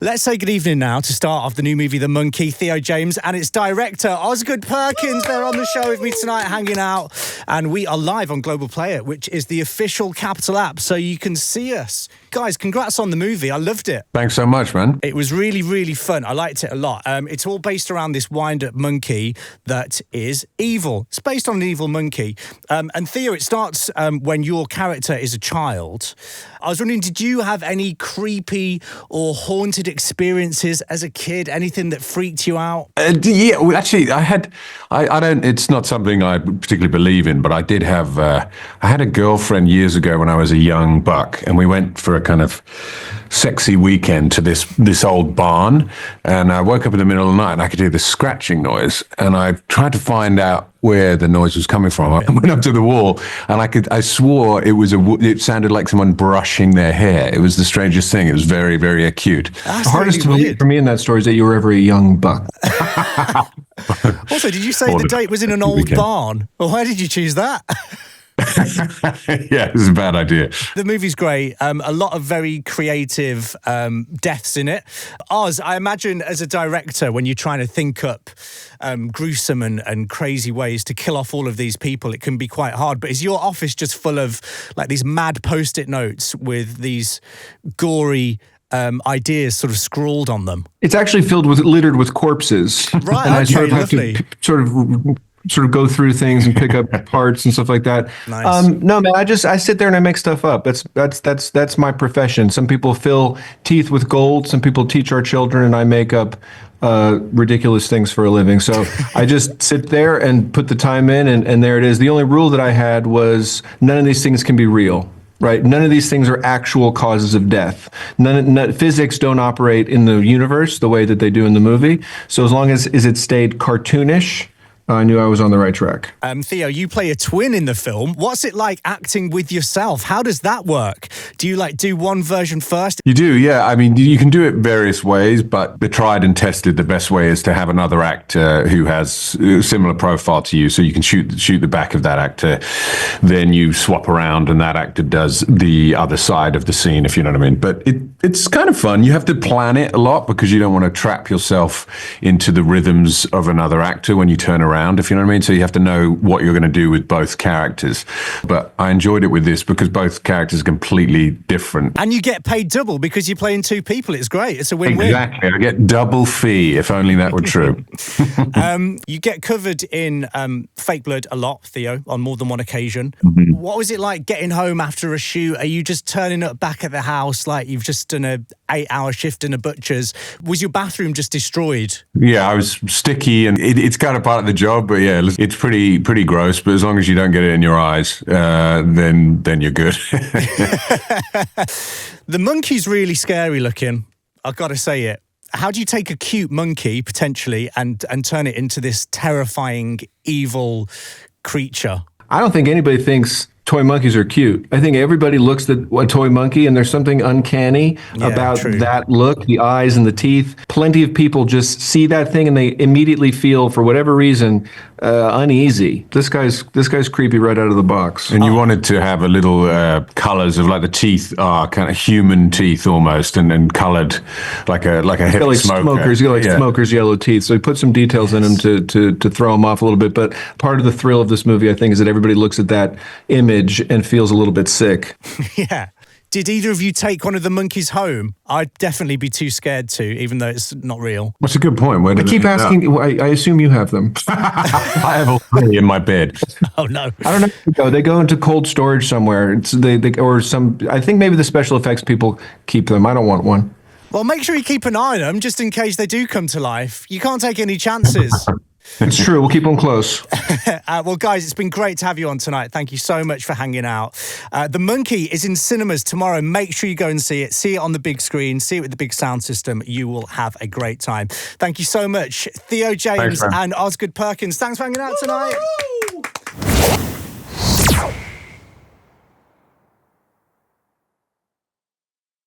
Let's say good evening now to start off the new movie, The Monkey, Theo James, and its director, Osgood Perkins. They're on the show with me tonight, hanging out. And we are live on Global Player, which is the official Capital app, so you can see us. Guys, congrats on the movie. I loved it. Thanks so much, man. It was really, really fun. I liked it a lot. It's all based around this wind-up monkey that is evil. It's based on an evil monkey. And Theo, it starts when your character is a child. I was wondering, did you have any creepy or haunted experiences as a kid? Anything that freaked you out? Yeah, well, actually, I don't, it's not something I particularly believe in, but I did have, I had a girlfriend years ago when I was a young buck, and we went for a kind of sexy weekend to this old barn, and I woke up in the middle of the night and I could hear this scratching noise, and I tried to find out where the noise was coming from. I went up to the wall and I swore it sounded like someone brushing their hair. It was the strangest thing. It was very, very acute. That's the hardest to believe for me in that story is that you were ever a young buck. Also, did you say the date was in an old barn? Well, why did you choose that? Yeah, it was a bad idea. The movie's great. A lot of very creative deaths in it. Oz, I imagine as a director, when you're trying to think up gruesome and crazy ways to kill off all of these people, it can be quite hard. But is your office just full of like these mad Post-it notes with these gory ideas sort of scrawled on them? It's actually littered with corpses. Right, and I okay, sort of have lovely. to sort of go through things and pick up parts and stuff like that. Nice. No, man, I sit there and I make stuff up. That's my profession. Some people fill teeth with gold. Some people teach our children, and I make up ridiculous things for a living. So I just sit there and put the time in, and there it is. The only rule that I had was none of these things can be real. Right. None of these things are actual causes of death. Physics don't operate in the universe the way that they do in the movie. So as long as it stayed cartoonish, I knew I was on the right track. Theo, you play a twin in the film. What's it like acting with yourself? How does that work? Do you do one version first? You do, yeah. I mean, you can do it various ways, but the tried and tested, the best way is to have another actor who has a similar profile to you, so you can shoot the back of that actor. Then you swap around, and that actor does the other side of the scene, if you know what I mean. But it's kind of fun. You have to plan it a lot because you don't want to trap yourself into the rhythms of another actor when you turn around, if you know what I mean. So you have to know what you're going to do with both characters. But I enjoyed it with this because both characters are completely different. And you get paid double because you're playing two people. It's great. It's a win-win. Exactly. I get double fee, if only that were true. You get covered in fake blood a lot, Theo, on more than one occasion. Mm-hmm. What was it like getting home after a shoot? Are you just turning up back at the house like you've just done a 8-hour shift in a butcher's? Was your bathroom just destroyed? Yeah, I was sticky, and it's kind of part of the job. But yeah, it's pretty gross. But as long as you don't get it in your eyes, then you're good. The monkey's really scary looking. I've got to say it. How do you take a cute monkey potentially and turn it into this terrifying, evil creature? I don't think anybody thinks toy monkeys are cute. I think everybody looks at a toy monkey and there's something uncanny about that look, the eyes and the teeth. Plenty of people just see that thing and they immediately feel, for whatever reason, uneasy. This guy's creepy right out of the box. And you wanted to have a little colors of, like, the teeth are kind of human teeth almost, and colored like a heavy smoker. He's got smoker's yellow teeth. So he put some details in him to throw him off a little bit. But part of the thrill of this movie, I think, is that everybody looks at that image and feels a little bit sick. Yeah. Did either of you take one of the monkeys home? I'd definitely be too scared to, even though it's not real. That's a good point. Where I keep asking. I assume you have them. I have all three in my bed. Oh no! I don't know. They go into cold storage somewhere. I think maybe the special effects people keep them. I don't want one. Well, make sure you keep an eye on them just in case they do come to life. You can't take any chances. It's true. We'll keep them close. Well, guys, it's been great to have you on tonight. Thank you so much for hanging out. The Monkey is in cinemas tomorrow. Make sure you go and see it. See it on the big screen. See it with the big sound system. You will have a great time. Thank you so much, Theo James and Osgood Perkins. Thanks for hanging out tonight.